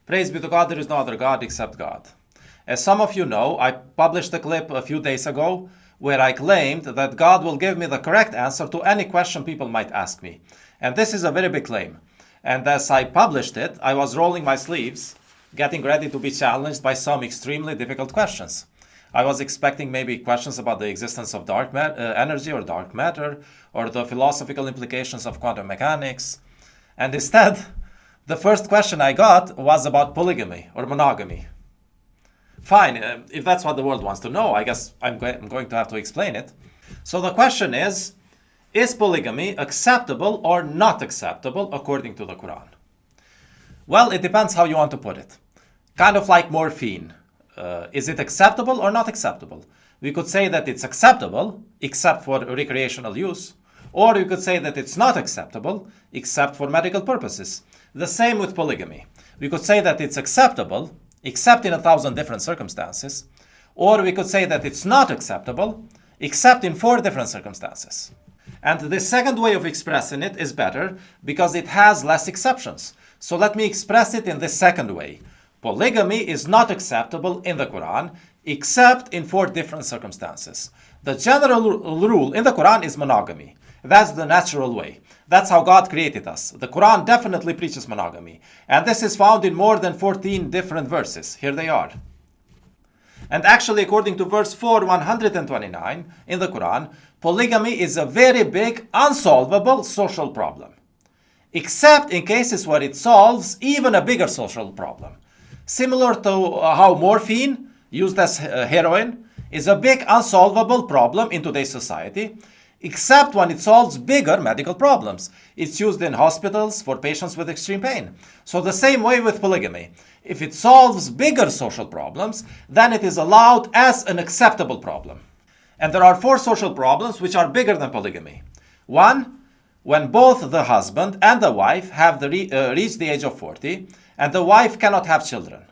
Praise be to God, there is no other God except God. As some of you know, I published a clip a few days ago where I claimed that God will give me the correct answer to any question people might ask me. And this is a very big claim. And as I published it, I was rolling my sleeves, getting ready to be challenged by some extremely difficult questions. I was expecting maybe questions about the existence of dark energy or dark matter, or the philosophical implications of quantum mechanics. And instead, the first question I got was about polygamy or monogamy. Fine, if that's what the world wants to know, I guess I'm going to have to explain it. So the question is polygamy acceptable or not acceptable according to the Quran? Well, it depends how you want to put it. Kind of like morphine. Is it acceptable or not acceptable? We could say that it's acceptable, except for recreational use. Or we could say that it's not acceptable, except for medical purposes. The same with polygamy. We could say that it's acceptable, except in 1,000 different circumstances. Or we could say that it's not acceptable, except in 4 different circumstances. And the second way of expressing it is better because it has less exceptions. So let me express it in the second way. Polygamy is not acceptable in the Quran, except in 4 different circumstances. The general rule in the Quran is monogamy. That's the natural way. That's how God created us. The Quran definitely preaches monogamy. And this is found in more than 14 different verses. Here they are. And actually, according to verse 129 in the Quran, polygamy is a very big, unsolvable social problem. Except in cases where it solves even a bigger social problem. Similar to how morphine, used as heroin, is a big unsolvable problem in today's society, except when it solves bigger medical problems. It's used in hospitals for patients with extreme pain. So the same way with polygamy. If it solves bigger social problems, then it is allowed as an acceptable problem. And there are 4 social problems which are bigger than polygamy. 1, when both the husband and the wife have reached the age of 40, and the wife cannot have children.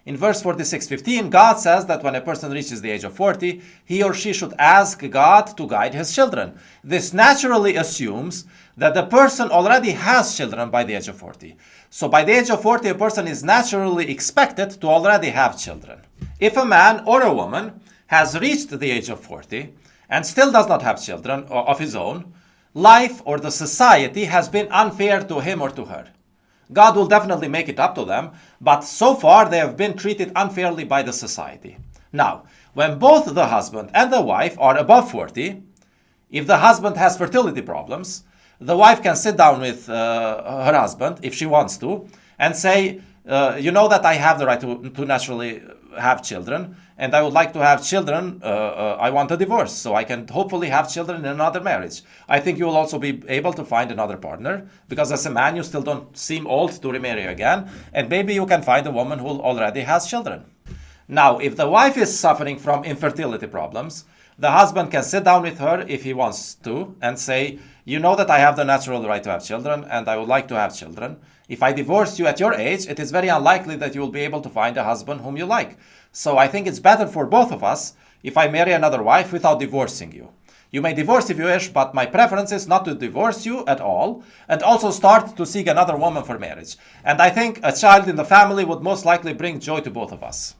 In verse 46:15, God says that when a person reaches the age of 40, he or she should ask God to guide his children. This naturally assumes that the person already has children by the age of 40. So by the age of 40, a person is naturally expected to already have children. If a man or a woman has reached the age of 40 and still does not have children of his own, life or the society has been unfair to him or to her. God will definitely make it up to them, but so far they have been treated unfairly by the society. Now, when both the husband and the wife are above 40, if the husband has fertility problems, the wife can sit down with her husband, if she wants to, and say, you know that I have the right to naturally have children, and I would like to have children. I want a divorce, so I can hopefully have children in another marriage. I think you will also be able to find another partner, because as a man you still don't seem old to remarry again, and maybe you can find a woman who already has children. Now, if the wife is suffering from infertility problems, the husband can sit down with her if he wants to and say, you know that I have the natural right to have children, and I would like to have children. If I divorce you at your age, it is very unlikely that you will be able to find a husband whom you like. So I think it's better for both of us if I marry another wife without divorcing you. You may divorce if you wish, but my preference is not to divorce you at all, and also start to seek another woman for marriage. And I think a child in the family would most likely bring joy to both of us.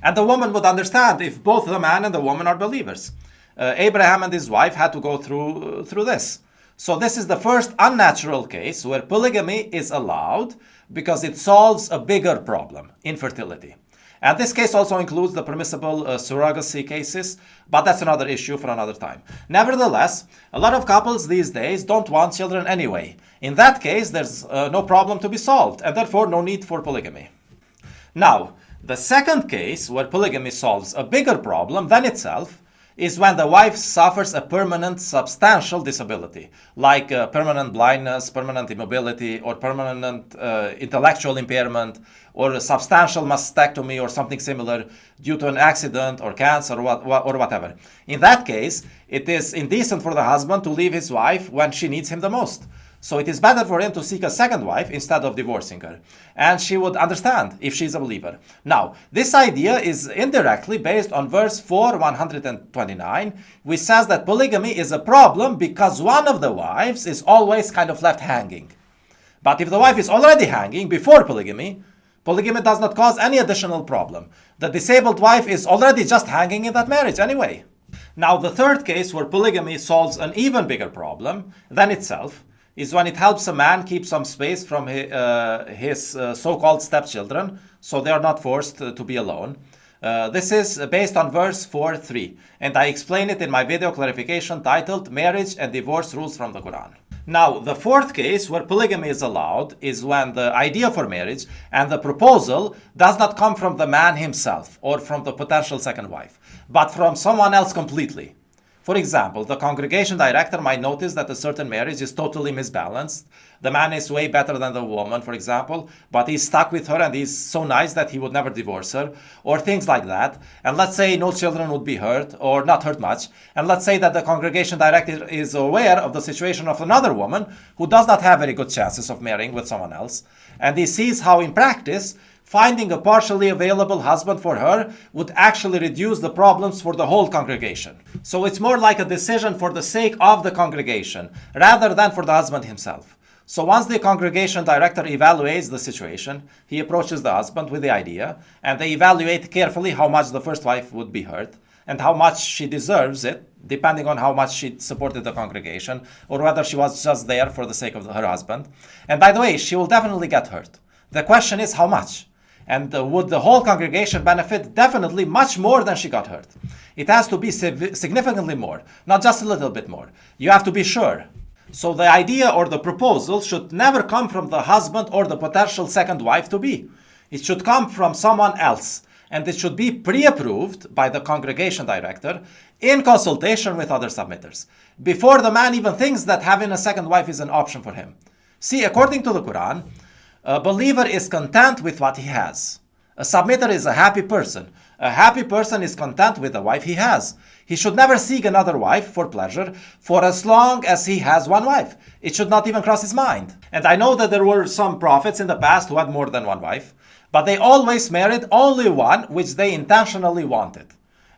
And the woman would understand if both the man and the woman are believers. Abraham and his wife had to go through this. So this is the first unnatural case where polygamy is allowed because it solves a bigger problem, infertility. And this case also includes the permissible surrogacy cases, but that's another issue for another time. Nevertheless, a lot of couples these days don't want children anyway. In that case, there's no problem to be solved, and therefore no need for polygamy. Now, the second case where polygamy solves a bigger problem than itself is when the wife suffers a permanent substantial disability, like permanent blindness, permanent immobility, or permanent intellectual impairment, or a substantial mastectomy or something similar due to an accident or cancer or whatever. In that case, it is indecent for the husband to leave his wife when she needs him the most. So it is better for him to seek a second wife instead of divorcing her. And she would understand if she's a believer. Now, this idea is indirectly based on verse 129, which says that polygamy is a problem because one of the wives is always kind of left hanging. But if the wife is already hanging before polygamy, Polygamy does not cause any additional problem. The disabled wife is already just hanging in that marriage anyway. Now, the third case where polygamy solves an even bigger problem than itself is when it helps a man keep some space from his so-called stepchildren, so they are not forced to be alone. This is based on verse 4:3, and I explain it in my video clarification titled Marriage and Divorce Rules from the Quran. Now, the fourth case where polygamy is allowed is when the idea for marriage and the proposal does not come from the man himself or from the potential second wife, but from someone else completely. For example, the congregation director might notice that a certain marriage is totally misbalanced. The man is way better than the woman, for example, but he's stuck with her and he's so nice that he would never divorce her, or things like that. And let's say no children would be hurt, or not hurt much. And let's say that the congregation director is aware of the situation of another woman who does not have very good chances of marrying with someone else. And he sees how in practice, finding a partially available husband for her would actually reduce the problems for the whole congregation. So it's more like a decision for the sake of the congregation, rather than for the husband himself. So once the congregation director evaluates the situation, he approaches the husband with the idea, and they evaluate carefully how much the first wife would be hurt, and how much she deserves it, depending on how much she supported the congregation, or whether she was just there for the sake of her husband. And by the way, she will definitely get hurt. The question is how much? And would the whole congregation benefit? Definitely much more than she got hurt. It has to be significantly more, not just a little bit more. You have to be sure. So the idea or the proposal should never come from the husband or the potential second wife to be. It should come from someone else. And it should be pre-approved by the congregation director in consultation with other submitters, before the man even thinks that having a second wife is an option for him. See, according to the Quran, a believer is content with what he has. A submitter is a happy person. A happy person is content with the wife he has. He should never seek another wife for pleasure for as long as he has one wife. It should not even cross his mind. And I know that there were some prophets in the past who had more than one wife, but they always married only one which they intentionally wanted.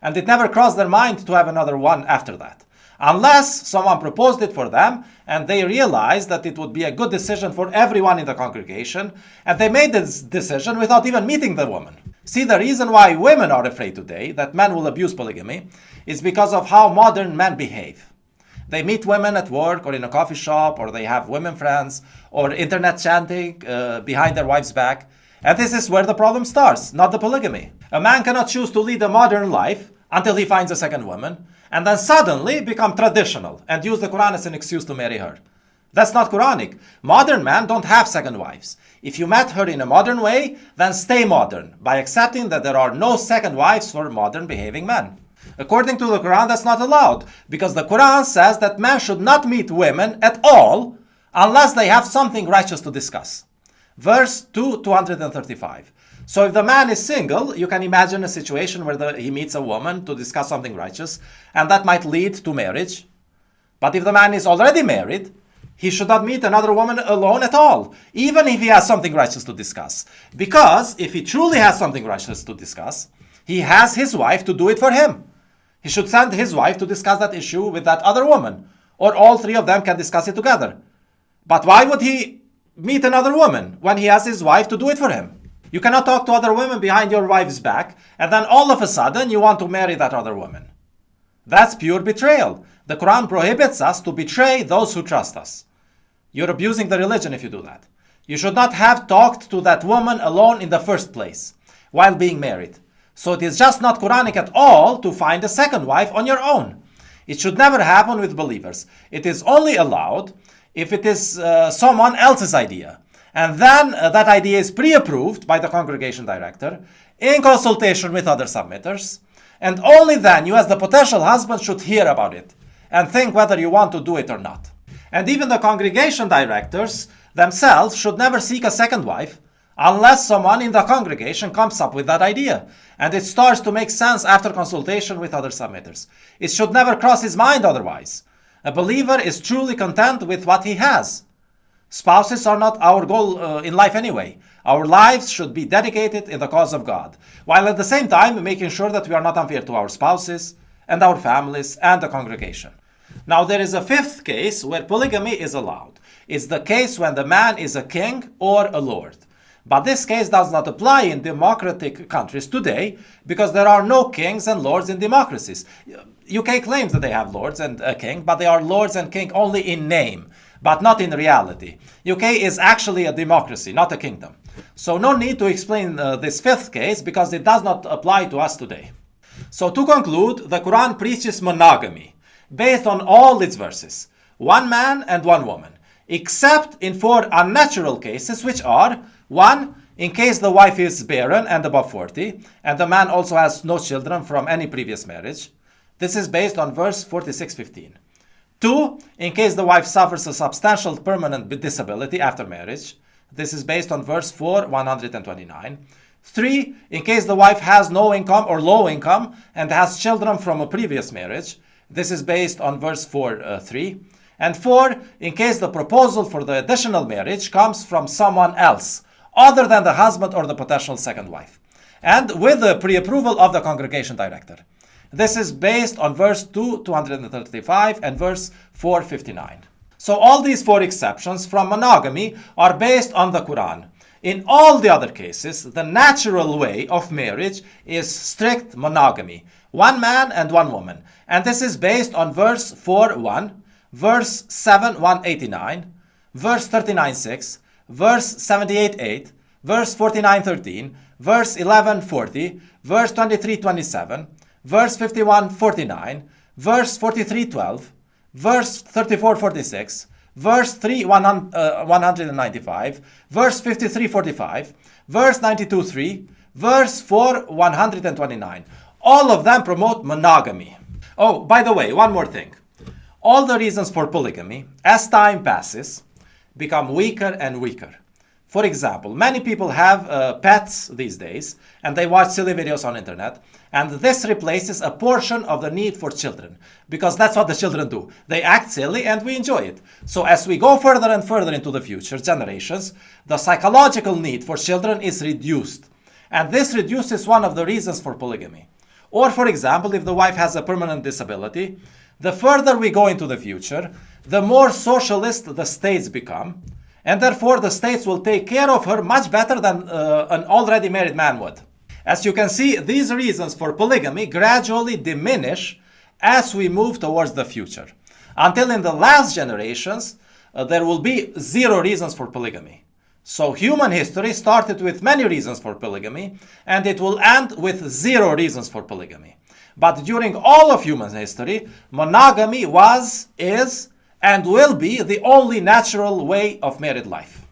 And it never crossed their mind to have another one after that. Unless someone proposed it for them and they realized that it would be a good decision for everyone in the congregation, and they made this decision without even meeting the woman. See, the reason why women are afraid today that men will abuse polygamy is because of how modern men behave. They meet women at work or in a coffee shop, or they have women friends, or internet chatting behind their wife's back. And this is where the problem starts, not the polygamy. A man cannot choose to lead a modern life until he finds a second woman, and then suddenly become traditional and use the Quran as an excuse to marry her. That's not Quranic. Modern men don't have second wives. If you met her in a modern way, then stay modern by accepting that there are no second wives for modern behaving men. According to the Quran, that's not allowed, because the Quran says that men should not meet women at all unless they have something righteous to discuss. Verse 235. So if the man is single, you can imagine a situation where he meets a woman to discuss something righteous, and that might lead to marriage. But if the man is already married, he should not meet another woman alone at all, even if he has something righteous to discuss. Because if he truly has something righteous to discuss, he has his wife to do it for him. He should send his wife to discuss that issue with that other woman, or all three of them can discuss it together. But why would he meet another woman when he has his wife to do it for him? You cannot talk to other women behind your wife's back, and then all of a sudden you want to marry that other woman. That's pure betrayal. The Quran prohibits us to betray those who trust us. You're abusing the religion if you do that. You should not have talked to that woman alone in the first place, while being married. So it is just not Quranic at all to find a second wife on your own. It should never happen with believers. It is only allowed if it is someone else's idea. And then that idea is pre-approved by the congregation director in consultation with other submitters. And only then you as the potential husband should hear about it and think whether you want to do it or not. And even the congregation directors themselves should never seek a second wife unless someone in the congregation comes up with that idea and it starts to make sense after consultation with other submitters. It should never cross his mind otherwise. A believer is truly content with what he has. Spouses are not our goal in life anyway. Our lives should be dedicated in the cause of God, while at the same time making sure that we are not unfair to our spouses and our families and the congregation. Now there is a fifth case where polygamy is allowed. It's the case when the man is a king or a lord. But this case does not apply in democratic countries today because there are no kings and lords in democracies. UK claims that they have lords and a king, but they are lords and king only in name, but not in reality. UK is actually a democracy, not a kingdom. So no need to explain this fifth case because it does not apply to us today. So to conclude, the Quran preaches monogamy based on all its verses, one man and one woman, except in 4 unnatural cases, which are: 1, in case the wife is barren and above 40, and the man also has no children from any previous marriage. This is based on verse 46:15. 2, in case the wife suffers a substantial permanent disability after marriage. This is based on verse 4:129. 3, in case the wife has no income or low income and has children from a previous marriage. This is based on verse 4:3. And 4, in case the proposal for the additional marriage comes from someone else, other than the husband or the potential second wife, and with the pre-approval of the congregation director. This is based on verse 235 and verse 459. So all these 4 exceptions from monogamy are based on the Quran. In all the other cases, the natural way of marriage is strict monogamy, one man and one woman. And this is based on verse 4:1, verse 7:189, verse 39:6, verse 78:8, verse 49:13, verse 11:40, verse 23:27, verse 51:49, verse 43:12, verse 34:46, verse 3:195, verse 53:45, verse 92:3, verse 4:129. All of them promote monogamy. Oh, by the way, one more thing. All the reasons for polygamy, as time passes, become weaker and weaker. For example, many people have pets these days, and they watch silly videos on internet, and this replaces a portion of the need for children, because that's what the children do. They act silly and we enjoy it. So as we go further and further into the future generations, the psychological need for children is reduced. And this reduces one of the reasons for polygamy. Or for example, if the wife has a permanent disability, the further we go into the future, the more socialist the states become, and therefore the states will take care of her much better than an already married man would. As you can see, these reasons for polygamy gradually diminish as we move towards the future. Until in the last generations, there will be 0 reasons for polygamy. So human history started with many reasons for polygamy, and it will end with 0 reasons for polygamy. But during all of human history, monogamy was, is, and will be the only natural way of married life.